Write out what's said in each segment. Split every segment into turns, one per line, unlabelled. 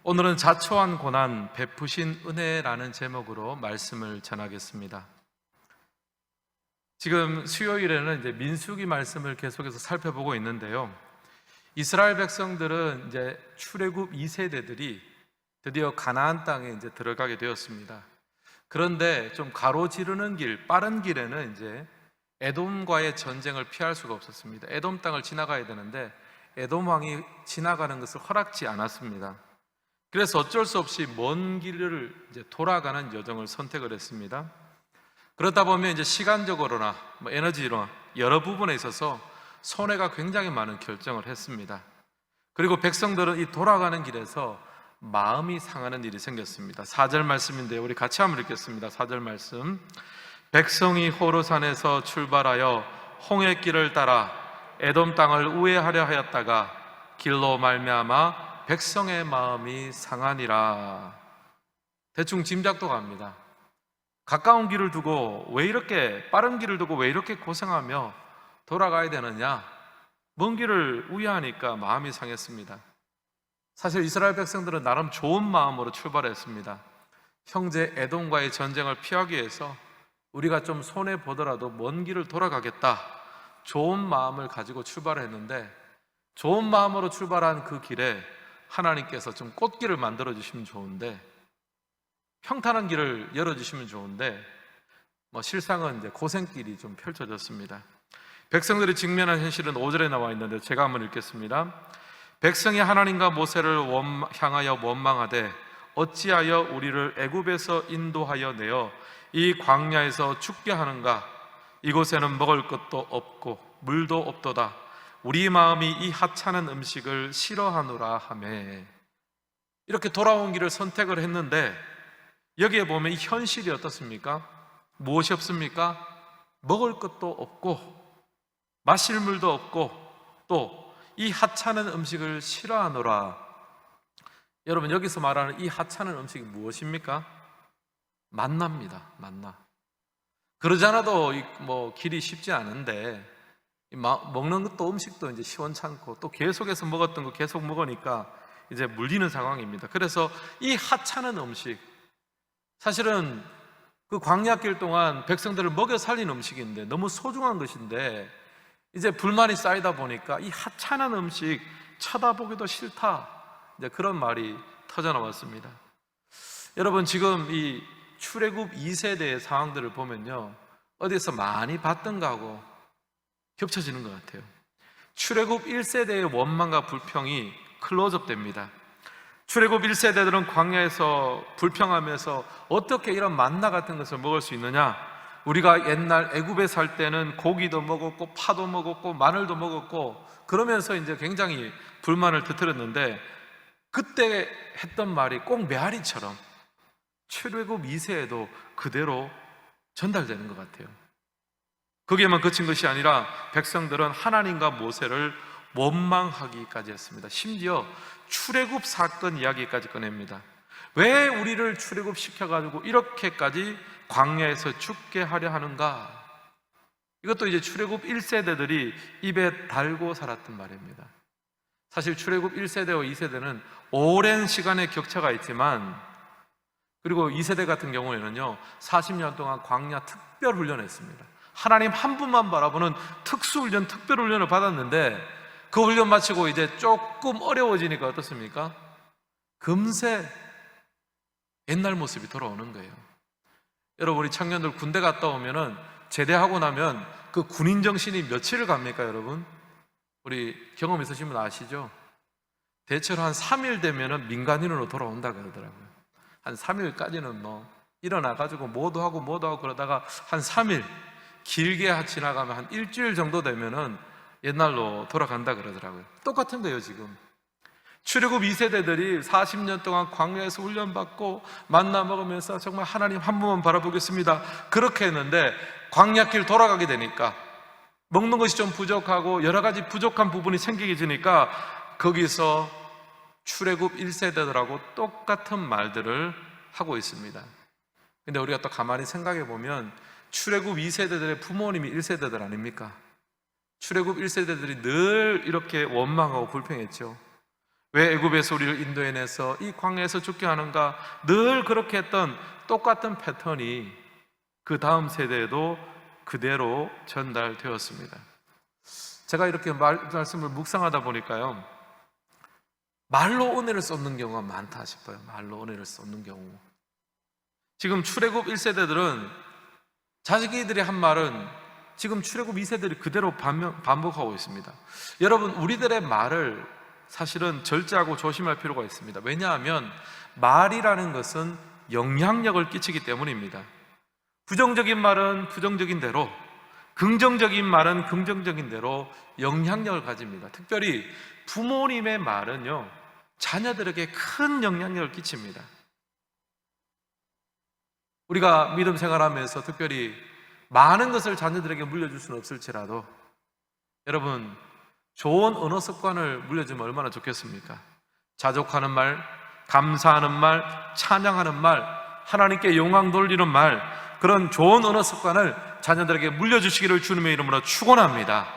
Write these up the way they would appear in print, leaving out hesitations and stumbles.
오늘은 자초한 고난 베푸신 은혜라는 제목으로 말씀을 전하겠습니다. 지금 수요일에는 이제 민수기 말씀을 계속해서 살펴보고 있는데요. 이스라엘 백성들은 이제 출애굽 2세대들이 드디어 가나안 땅에 이제 들어가게 되었습니다. 그런데 좀 가로지르는 길, 빠른 길에는 이제 에돔과의 전쟁을 피할 수가 없었습니다. 에돔 땅을 지나가야 되는데 에돔 왕이 지나가는 것을 허락지 않았습니다. 그래서 어쩔 수 없이 먼 길을 이제 돌아가는 여정을 선택을 했습니다. 그러다 보면 이제 시간적으로나 에너지로나 여러 부분에 있어서 손해가 굉장히 많은 결정을 했습니다. 그리고 백성들은 이 돌아가는 길에서 마음이 상하는 일이 생겼습니다. 4절 말씀인데요, 우리 같이 한번 읽겠습니다. 4절 말씀. 백성이 호르산에서 출발하여 홍해길을 따라 에돔 땅을 우회하려 하였다가 길로 말미암아 백성의 마음이 상하니라. 대충 짐작도 갑니다. 가까운 길을 두고 왜 이렇게, 빠른 길을 두고 왜 이렇게 고생하며 돌아가야 되느냐? 먼 길을 우회하니까 마음이 상했습니다. 사실 이스라엘 백성들은 나름 좋은 마음으로 출발했습니다. 형제 에돔과의 전쟁을 피하기 위해서 우리가 좀 손해보더라도 먼 길을 돌아가겠다, 좋은 마음을 가지고 출발했는데, 좋은 마음으로 출발한 그 길에 하나님께서 좀 꽃길을 만들어 주시면 좋은데, 평탄한 길을 열어 주시면 좋은데, 실상은 이제 고생길이 좀 펼쳐졌습니다. 백성들이 직면한 현실은 5절에 나와 있는데 제가 한번 읽겠습니다. 백성이 하나님과 모세를 향하여 원망하되 어찌하여 우리를 애굽에서 인도하여 내어 이 광야에서 죽게 하는가? 이곳에는 먹을 것도 없고 물도 없도다. 우리 마음이 이 하찮은 음식을 싫어하노라 하매. 이렇게 돌아온 길을 선택을 했는데 여기에 보면 이 현실이 어떻습니까? 무엇이 없습니까? 먹을 것도 없고 마실 물도 없고 또 이 하찮은 음식을 싫어하노라. 여러분, 여기서 말하는 이 하찮은 음식이 무엇입니까? 만나입니다. 만나. 그러지 않아도 길이 쉽지 않은데 먹는 것도 음식도 이제 시원찮고 또 계속해서 먹었던 거 계속 먹으니까 이제 물리는 상황입니다. 그래서 이 하찮은 음식, 사실은 그 광야길 동안 백성들을 먹여 살린 음식인데, 너무 소중한 것인데 이제 불만이 쌓이다 보니까 이 하찮은 음식 쳐다보기도 싫다, 이제 그런 말이 터져 나왔습니다. 여러분, 지금 이 출애굽 2세대의 상황들을 보면요, 어디서 많이 봤던 거하고 겹쳐지는 것 같아요. 출애굽 1세대의 원망과 불평이 클로즈업 됩니다. 출애굽 1세대들은 광야에서 불평하면서 어떻게 이런 만나 같은 것을 먹을 수 있느냐? 우리가 옛날 애굽에 살 때는 고기도 먹었고 파도 먹었고 마늘도 먹었고 그러면서 이제 굉장히 불만을 터뜨렸는데, 그때 했던 말이 꼭 메아리처럼 출애굽 2세에도 그대로 전달되는 것 같아요. 거기에만 그친 것이 아니라 백성들은 하나님과 모세를 원망하기까지 했습니다. 심지어 출애굽 사건 이야기까지 꺼냅니다. 왜 우리를 출애굽 시켜가지고 이렇게까지 광야에서 죽게 하려 하는가? 이것도 이제 출애굽 1세대들이 입에 달고 살았던 말입니다. 사실 출애굽 1세대와 2세대는 오랜 시간의 격차가 있지만, 그리고 2세대 같은 경우에는요 40년 동안 광야 특별훈련을 했습니다. 하나님 한 분만 바라보는 특수훈련, 특별훈련을 받았는데, 그 훈련 마치고 이제 조금 어려워지니까 어떻습니까? 금세 옛날 모습이 돌아오는 거예요. 여러분, 우리 청년들 군대 갔다 오면은, 제대하고 나면 그 군인 정신이 며칠을 갑니까, 여러분? 우리 경험 있으신 분 아시죠? 대체로 한 3일 되면은 민간인으로 돌아온다 그러더라고요. 한 3일까지는 일어나가지고 뭐도 하고 그러다가 한 3일, 길게 지나가면 한 일주일 정도 되면은 옛날로 돌아간다 그러더라고요. 똑같은 거예요, 지금. 출애굽 2세대들이 40년 동안 광야에서 훈련받고 만나 먹으면서 정말 하나님 한 분만 바라보겠습니다, 그렇게 했는데 광야길 돌아가게 되니까 먹는 것이 좀 부족하고 여러 가지 부족한 부분이 생기게 되니까 거기서 출애굽 1세대들하고 똑같은 말들을 하고 있습니다. 근데 우리가 또 가만히 생각해 보면 출애굽 2세대들의 부모님이 1세대들 아닙니까? 출애굽 1세대들이 늘 이렇게 원망하고 불평했죠. 왜 애굽에서 우리를 인도해내서 이 광야에서 죽게 하는가? 늘 그렇게 했던 똑같은 패턴이 그 다음 세대에도 그대로 전달되었습니다. 제가 이렇게 말씀을 묵상하다 보니까요, 말로 은혜를 쏟는 경우가 많다 싶어요. 말로 은혜를 쏟는 경우. 지금 출애굽 1세대들은 자기들이 한 말은 지금 출애굽 2세들이 그대로 반복하고 있습니다. 여러분, 우리들의 말을 사실은 절제하고 조심할 필요가 있습니다. 왜냐하면 말이라는 것은 영향력을 끼치기 때문입니다. 부정적인 말은 부정적인 대로, 긍정적인 말은 긍정적인 대로 영향력을 가집니다. 특별히 부모님의 말은요, 자녀들에게 큰 영향력을 끼칩니다. 우리가 믿음 생활하면서 특별히 많은 것을 자녀들에게 물려줄 수는 없을지라도 여러분, 좋은 언어 습관을 물려주면 얼마나 좋겠습니까? 자족하는 말, 감사하는 말, 찬양하는 말, 하나님께 영광 돌리는 말, 그런 좋은 언어 습관을 자녀들에게 물려주시기를 주님의 이름으로 축원합니다.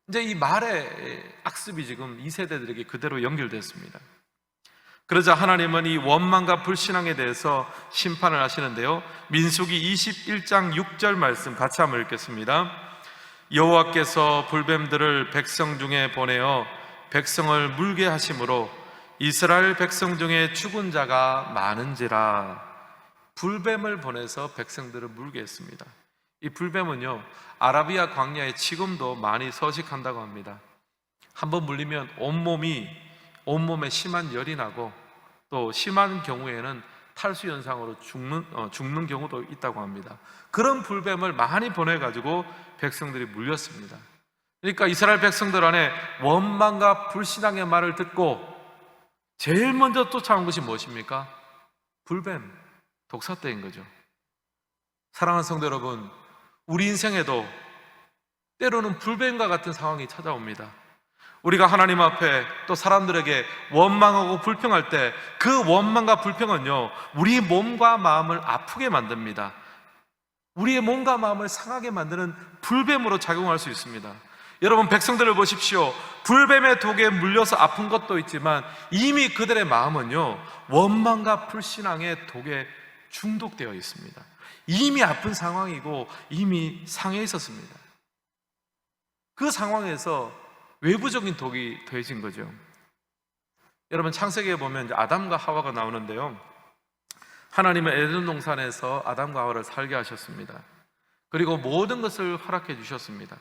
이제 이 말의 악습이 지금 이 세대들에게 그대로 연결됐습니다. 그러자 하나님은 이 원망과 불신앙에 대해서 심판을 하시는데요, 민수기 21장 6절 말씀 같이 한번 읽겠습니다. 여호와께서 불뱀들을 백성 중에 보내어 백성을 물게 하심으로 이스라엘 백성 중에 죽은 자가 많은지라. 불뱀을 보내서 백성들을 물게 했습니다. 이 불뱀은요, 아라비아 광야에 지금도 많이 서식한다고 합니다. 한번 물리면 온몸에 심한 열이 나고 또 심한 경우에는 탈수 현상으로 죽는 경우도 있다고 합니다. 그런 불뱀을 많이 보내가지고 백성들이 물렸습니다. 그러니까 이스라엘 백성들 안에 원망과 불신앙의 말을 듣고 제일 먼저 쫓아온 것이 무엇입니까? 불뱀, 독사떼인 거죠. 사랑하는 성도 여러분, 우리 인생에도 때로는 불뱀과 같은 상황이 찾아옵니다. 우리가 하나님 앞에 또 사람들에게 원망하고 불평할 때 그 원망과 불평은요, 우리 몸과 마음을 아프게 만듭니다. 우리의 몸과 마음을 상하게 만드는 불뱀으로 작용할 수 있습니다. 여러분, 백성들을 보십시오. 불뱀의 독에 물려서 아픈 것도 있지만 이미 그들의 마음은요, 원망과 불신앙의 독에 중독되어 있습니다. 이미 아픈 상황이고 이미 상해 있었습니다. 그 상황에서 외부적인 독이 더해진 거죠. 여러분, 창세기에 보면 이제 아담과 하와가 나오는데요, 하나님은 에덴 동산에서 아담과 하와를 살게 하셨습니다. 그리고 모든 것을 허락해 주셨습니다.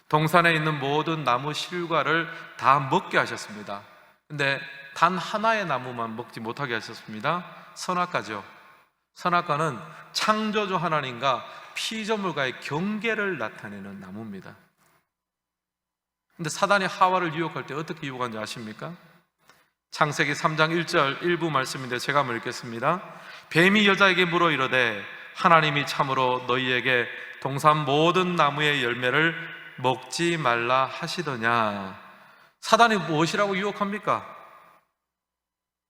동산에 있는 모든 나무 실과를 다 먹게 하셨습니다. 근데 단 하나의 나무만 먹지 못하게 하셨습니다. 선악과죠. 선악과는 창조주 하나님과 피조물과의 경계를 나타내는 나무입니다. 근데 사단이 하와를 유혹할 때 어떻게 유혹한지 아십니까? 창세기 3장 1절 일부 말씀인데 제가 한번 읽겠습니다. 뱀이 여자에게 물어 이르되 하나님이 참으로 너희에게 동산 모든 나무의 열매를 먹지 말라 하시더냐. 사단이 무엇이라고 유혹합니까?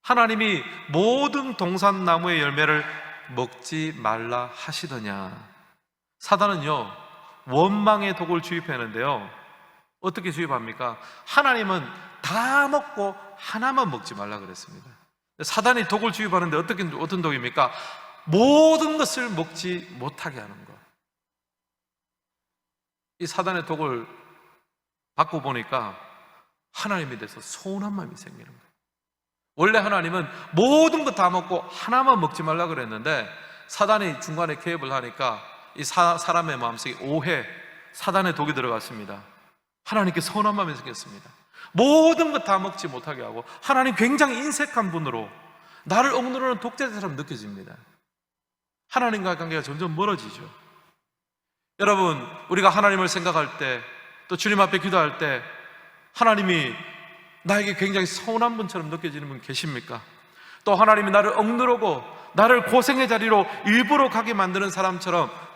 하나님이 모든 동산 나무의 열매를 먹지 말라 하시더냐. 사단은요, 원망의 독을 주입하는데요, 어떻게 주입합니까? 하나님은 다 먹고 하나만 먹지 말라 그랬습니다. 사단이 독을 주입하는데 어떤 독입니까? 모든 것을 먹지 못하게 하는 것. 이 사단의 독을 받고 보니까 하나님에 대해서 서운한 마음이 생기는 거예요. 원래 하나님은 모든 것 다 먹고 하나만 먹지 말라 그랬는데 사단이 중간에 개입을 하니까 이 사람의 마음속에 오해, 사단의 독이 들어갔습니다. 하나님께 서운한 마음이 생겼습니다. 모든 것 다 먹지 못하게 하고 하나님 굉장히 인색한 분으로 나를 억누르는 독재자처럼 느껴집니다. 하나님과의 관계가 점점 멀어지죠. 여러분, 우리가 하나님을 생각할 때 또 주님 앞에 기도할 때 하나님이 나에게 굉장히 서운한 분처럼 느껴지는 분 계십니까? 또 하나님이 나를 억누르고 나를 고생의 자리로 일부러 가게 만드는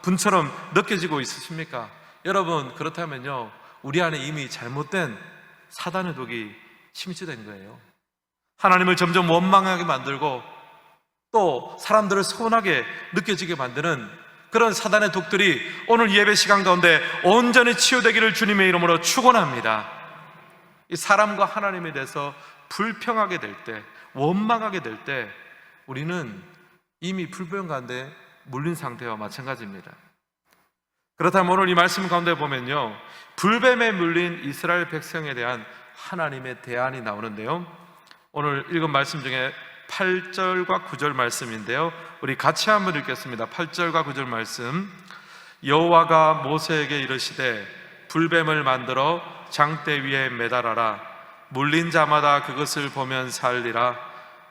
분처럼 느껴지고 있으십니까? 여러분, 그렇다면요, 우리 안에 이미 잘못된 사단의 독이 침투된 거예요. 하나님을 점점 원망하게 만들고 또 사람들을 서운하게 느껴지게 만드는 그런 사단의 독들이 오늘 예배 시간 가운데 온전히 치유되기를 주님의 이름으로 축원합니다. 이 사람과 하나님에 대해서 불평하게 될 때, 원망하게 될 때 우리는 이미 불평 가운데 물린 상태와 마찬가지입니다. 그렇다면 오늘 이 말씀 가운데 보면요, 불뱀에 물린 이스라엘 백성에 대한 하나님의 대안이 나오는데요, 오늘 읽은 말씀 중에 8절과 9절 말씀인데요, 우리 같이 한번 읽겠습니다. 8절과 9절 말씀. 여호와가 모세에게 이르시되 불뱀을 만들어 장대 위에 매달아라. 물린 자마다 그것을 보면 살리라.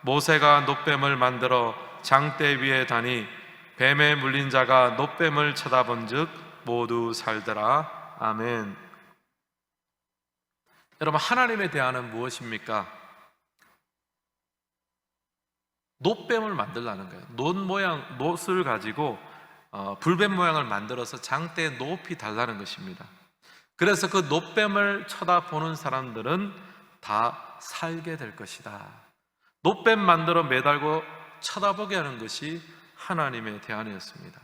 모세가 놋뱀을 만들어 장대 위에 다니 뱀에 물린 자가 놋뱀을 쳐다본즉 모두 살더라. 아멘. 여러분, 하나님의 대안은 무엇입니까? 놋뱀을 만들라는 거예요. 놋을 가지고 불뱀 모양을 만들어서 장대에 높이 달라는 것입니다. 그래서 그 놋뱀을 쳐다보는 사람들은 다 살게 될 것이다. 놋뱀 만들어 매달고 쳐다보게 하는 것이 하나님의 대안이었습니다.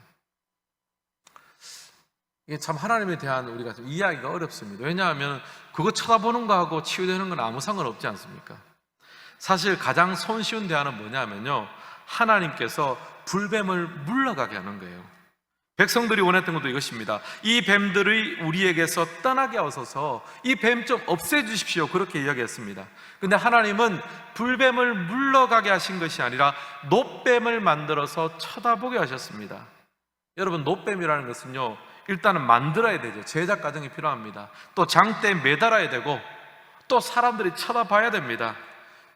이게 참 하나님의 대안, 우리가 좀 이해하기가 어렵습니다. 왜냐하면 그거 쳐다보는 거하고 치유되는 건 아무 상관없지 않습니까? 사실 가장 손쉬운 대안은 뭐냐면요, 하나님께서 불뱀을 물러가게 하는 거예요. 백성들이 원했던 것도 이것입니다. 이 뱀들이 우리에게서 떠나게 하소서, 이 뱀 좀 없애주십시오, 그렇게 이야기했습니다. 근데 하나님은 불뱀을 물러가게 하신 것이 아니라 놋뱀을 만들어서 쳐다보게 하셨습니다. 여러분, 놋뱀이라는 것은요, 일단은 만들어야 되죠. 제작 과정이 필요합니다. 또 장대에 매달아야 되고 또 사람들이 쳐다봐야 됩니다.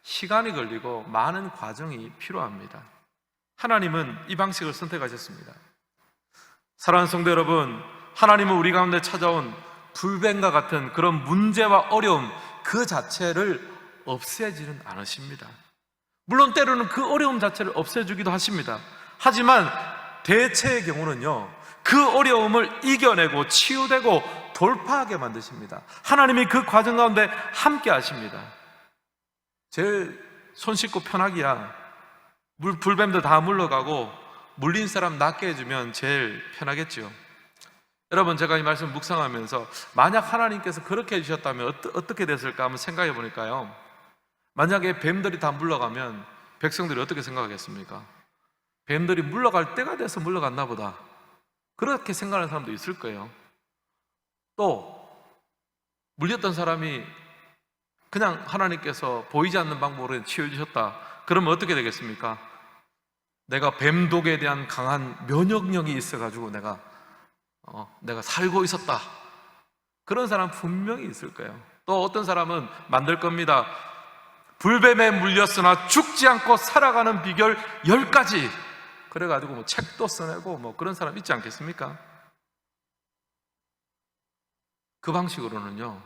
시간이 걸리고 많은 과정이 필요합니다. 하나님은 이 방식을 선택하셨습니다. 사랑하는 성도 여러분, 하나님은 우리 가운데 찾아온 불뱀과 같은 그런 문제와 어려움 그 자체를 없애지는 않으십니다. 물론 때로는 그 어려움 자체를 없애주기도 하십니다. 하지만 대체의 경우는요, 그 어려움을 이겨내고 치유되고 돌파하게 만드십니다. 하나님이 그 과정 가운데 함께 하십니다. 제일 손 씻고 편하기야 불뱀들 다 물러가고 물린 사람 낫게 해주면 제일 편하겠죠. 여러분, 제가 이 말씀 묵상하면서 만약 하나님께서 그렇게 해주셨다면 어떻게 됐을까 한번 생각해 보니까요, 만약에 뱀들이 다 물러가면 백성들이 어떻게 생각하겠습니까? 뱀들이 물러갈 때가 돼서 물러갔나 보다, 그렇게 생각하는 사람도 있을 거예요. 또 물렸던 사람이 그냥 하나님께서 보이지 않는 방법으로 치유해주셨다, 그러면 어떻게 되겠습니까? 내가 뱀독에 대한 강한 면역력이 있어가지고 내가 살고 있었다, 그런 사람 분명히 있을 거예요. 또 어떤 사람은 만들 겁니다. 불뱀에 물렸으나 죽지 않고 살아가는 비결 10가지, 그래가지고 뭐 책도 써내고 뭐 그런 사람 있지 않겠습니까? 그 방식으로는요,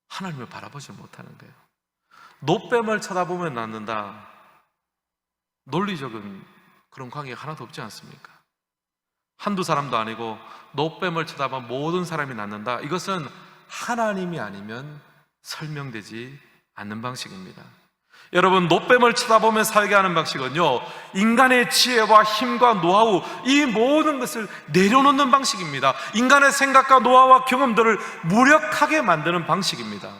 하나님을 바라보지 못하는 거예요. 놋뱀을 쳐다보면 낫는다, 논리적인 그런 관계가 하나도 없지 않습니까? 한두 사람도 아니고 놋뱀을 쳐다보면 모든 사람이 낫는다, 이것은 하나님이 아니면 설명되지 않는 방식입니다. 여러분, 놋뱀을 쳐다보면 살게 하는 방식은요, 인간의 지혜와 힘과 노하우, 이 모든 것을 내려놓는 방식입니다. 인간의 생각과 노하우와 경험들을 무력하게 만드는 방식입니다.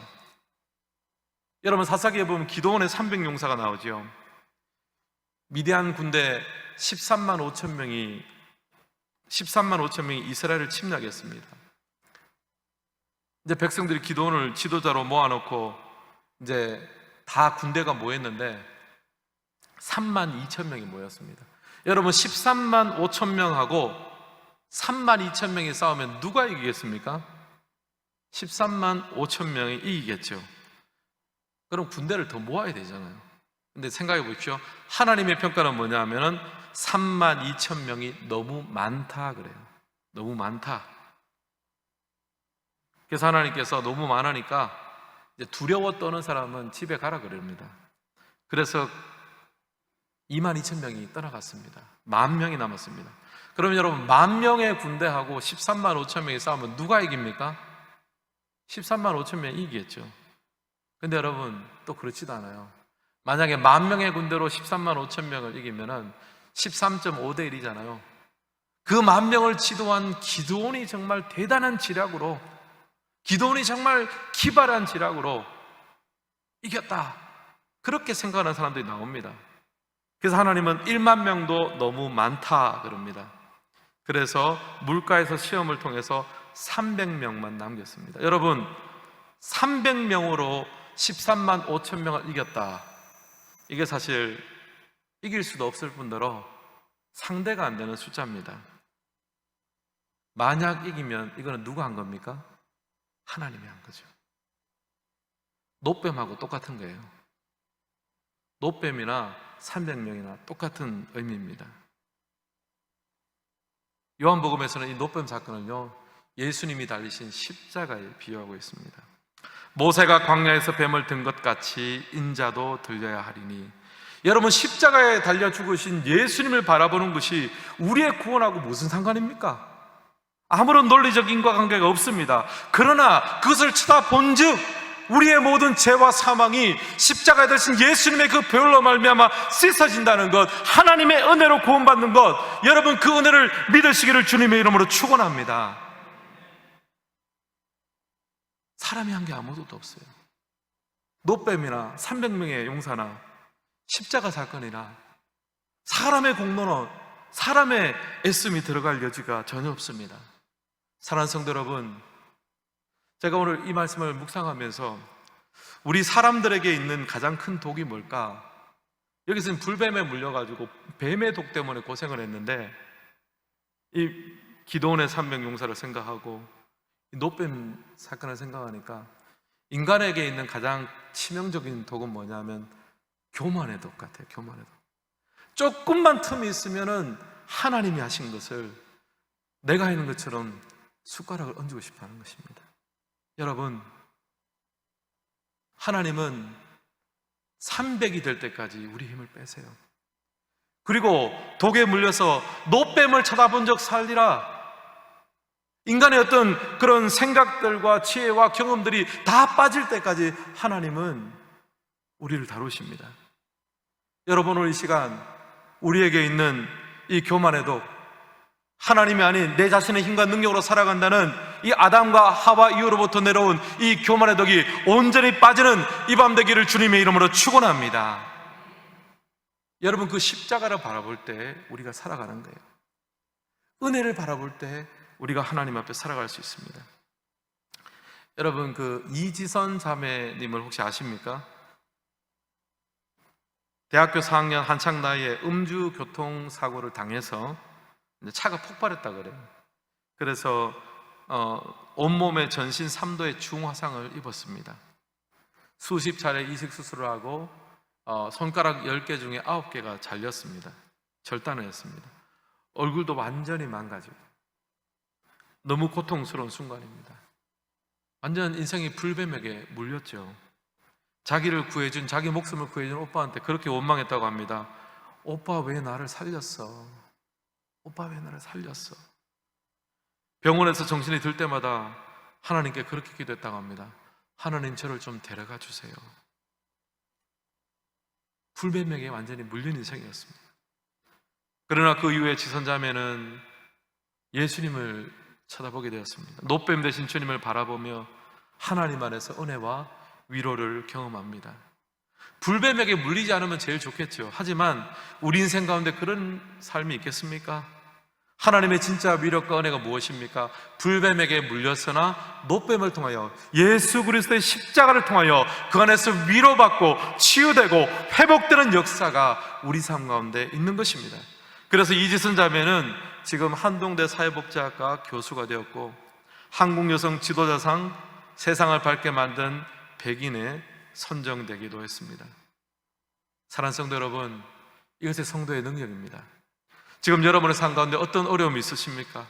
여러분, 사사기에 보면 기도원의 300용사가 나오죠. 미디안 군대 13만 5천 명이 이스라엘을 침략했습니다. 이제 백성들이 기도원을 지도자로 모아놓고 이제 다 군대가 모였는데 3만 2천 명이 모였습니다. 여러분, 13만 5천 명하고 3만 2천 명이 싸우면 누가 이기겠습니까? 13만 5천 명이 이기겠죠. 그럼 군대를 더 모아야 되잖아요. 근데 생각해 보십시오. 하나님의 평가는 뭐냐 하면은 3만 2천 명이 너무 많다 그래요. 너무 많다. 그래서 하나님께서 너무 많으니까 이제 두려워 떠는 사람은 집에 가라 그럽니다. 그래서 2만 2천 명이 떠나갔습니다. 10,000명이 남았습니다. 그러면 여러분, 10,000명의 군대하고 13만 5천 명이 싸우면 누가 이깁니까? 13만 5천 명이 이기겠죠. 근데 여러분, 또 그렇지도 않아요. 만약에 10,000명의 군대로 13만 5천 명을 이기면은 13.5대 1이잖아요. 그 10,000명을 지도한 기드온이 정말 대단한 지략으로 기도원이 정말 기발한 지략으로 이겼다, 그렇게 생각하는 사람들이 나옵니다. 그래서 하나님은 1만 명도 너무 많다 그럽니다. 그래서 물가에서 시험을 통해서 300명만 남겼습니다. 여러분, 300명으로 13만 5천 명을 이겼다, 이게 사실 이길 수도 없을 뿐더러 상대가 안 되는 숫자입니다. 만약 이기면 이거는 누가 한 겁니까? 하나님이 한 거죠. 노뱀하고 똑같은 거예요. 노뱀이나 300명이나 똑같은 의미입니다. 요한복음에서는 이 노뱀 사건을요, 예수님이 달리신 십자가에 비유하고 있습니다. 모세가 광야에서 뱀을 든 것 같이 인자도 들려야 하리니. 여러분, 십자가에 달려 죽으신 예수님을 바라보는 것이 우리의 구원하고 무슨 상관입니까? 아무런 논리적 인과관계가 없습니다. 그러나 그것을 쳐다본 즉 우리의 모든 죄와 사망이 십자가에 달리신 예수님의 그 보혈로 말미암아 씻어진다는 것, 하나님의 은혜로 구원받는 것, 여러분 그 은혜를 믿으시기를 주님의 이름으로 축원합니다. 사람이 한 게 아무것도 없어요. 노뱀이나 300명의 용사나 십자가 사건이나 사람의 공로는, 사람의 애씀이 들어갈 여지가 전혀 없습니다. 사랑하는 성도 여러분, 제가 오늘 이 말씀을 묵상하면서 우리 사람들에게 있는 가장 큰 독이 뭘까? 여기서는 불뱀에 물려가지고 뱀의 독 때문에 고생을 했는데, 이 기도원의 300 용사를 생각하고 이 노뱀 사건을 생각하니까 인간에게 있는 가장 치명적인 독은 뭐냐면 교만의 독 같아요. 교만의 독. 조금만 틈이 있으면은 하나님이 하신 것을 내가 있는 것처럼 숟가락을 얹고 싶어 하는 것입니다. 여러분, 하나님은 300이 될 때까지 우리 힘을 빼세요. 그리고 독에 물려서 노뱀을 쳐다본 적 살리라. 인간의 어떤 그런 생각들과 지혜와 경험들이 다 빠질 때까지 하나님은 우리를 다루십니다. 여러분, 오늘 이 시간 우리에게 있는 이 교만의 독, 하나님이 아닌 내 자신의 힘과 능력으로 살아간다는 이 아담과 하와 이후로부터 내려온 이 교만의 독이 온전히 빠지는 이 밤 되기를 주님의 이름으로 축원합니다. 여러분, 그 십자가를 바라볼 때 우리가 살아가는 거예요. 은혜를 바라볼 때 우리가 하나님 앞에 살아갈 수 있습니다. 여러분, 그 이지선 자매님을 혹시 아십니까? 대학교 4학년 한창 나이에 음주 교통사고를 당해서 차가 폭발했다 그래요. 그래서 온몸에 전신 3도의 중화상을 입었습니다. 수십 차례 이식 수술을 하고 손가락 10개 중에 9개가 잘렸습니다. 절단을 했습니다. 얼굴도 완전히 망가지고 너무 고통스러운 순간입니다. 완전 인생이 불뱀에게 물렸죠. 자기를 구해준, 자기 목숨을 구해준 오빠한테 그렇게 원망했다고 합니다. 오빠 왜 나를 살렸어? 오빠 왜 나를 살렸어? 병원에서 정신이 들 때마다 하나님께 그렇게 기도했다고 합니다. 하나님, 저를 좀 데려가 주세요. 불뱀에게 완전히 물린 인생이었습니다. 그러나 그 이후에 지선자매는 예수님을 쳐다보게 되었습니다. 노뱀 대신 주님을 바라보며 하나님 안에서 은혜와 위로를 경험합니다. 불뱀에게 물리지 않으면 제일 좋겠죠. 하지만 우리 인생 가운데 그런 삶이 있겠습니까? 하나님의 진짜 위력과 은혜가 무엇입니까? 불뱀에게 물렸으나 노뱀을 통하여, 예수 그리스도의 십자가를 통하여 그 안에서 위로받고 치유되고 회복되는 역사가 우리 삶 가운데 있는 것입니다. 그래서 이지선 자매는 지금 한동대 사회복지학과 교수가 되었고, 한국여성 지도자상 세상을 밝게 만든 백인에 선정되기도 했습니다. 사랑하는 성도 여러분, 이것이 성도의 능력입니다. 지금 여러분의 삶 가운데 어떤 어려움이 있으십니까?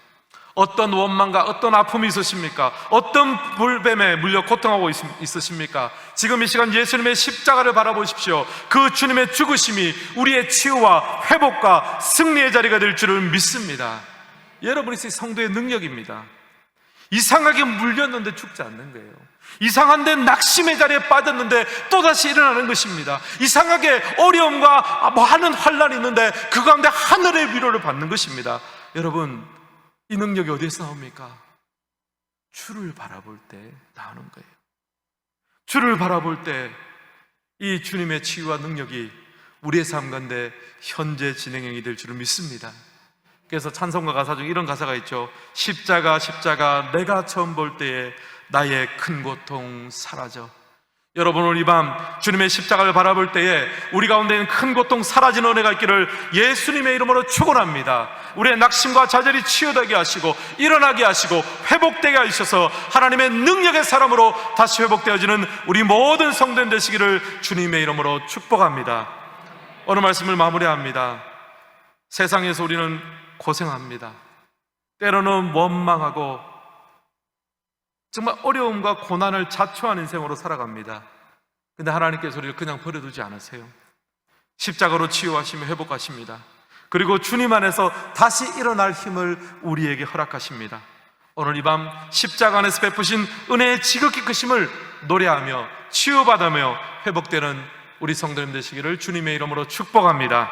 어떤 원망과 어떤 아픔이 있으십니까? 어떤 불뱀에 물려 고통하고 있으십니까? 지금 이 시간 예수님의 십자가를 바라보십시오. 그 주님의 죽으심이 우리의 치유와 회복과 승리의 자리가 될 줄을 믿습니다. 여러분이 성도의 능력입니다. 이상하게 물렸는데 죽지 않는 거예요. 이상한데 낙심의 자리에 빠졌는데 또다시 일어나는 것입니다. 이상하게 어려움과 하는 환란이 있는데 그 가운데 하늘의 위로를 받는 것입니다. 여러분, 이 능력이 어디에서 나옵니까? 주를 바라볼 때 나오는 거예요. 주를 바라볼 때 이 주님의 치유와 능력이 우리의 삶 가운데 현재 진행형이 될 줄을 믿습니다. 그래서 찬송가 가사 중에 이런 가사가 있죠. 십자가 십자가 내가 처음 볼 때에 나의 큰 고통 사라져. 여러분, 오늘 이 밤 주님의 십자가를 바라볼 때에 우리 가운데 있는 큰 고통 사라지는 은혜가 있기를 예수님의 이름으로 축원합니다. 우리의 낙심과 좌절이 치유되게 하시고 일어나게 하시고 회복되게 하셔서 하나님의 능력의 사람으로 다시 회복되어지는 우리 모든 성도님 되시기를 주님의 이름으로 축복합니다. 오늘 말씀을 마무리합니다. 세상에서 우리는 고생합니다. 때로는 원망하고 정말 어려움과 고난을 자초한 인생으로 살아갑니다. 근데 하나님께서 우리를 그냥 버려두지 않으세요. 십자가로 치유하시며 회복하십니다. 그리고 주님 안에서 다시 일어날 힘을 우리에게 허락하십니다. 오늘 이 밤 십자가 안에서 베푸신 은혜의 지극히 크심을 노래하며 치유받으며 회복되는 우리 성도님 되시기를 주님의 이름으로 축복합니다.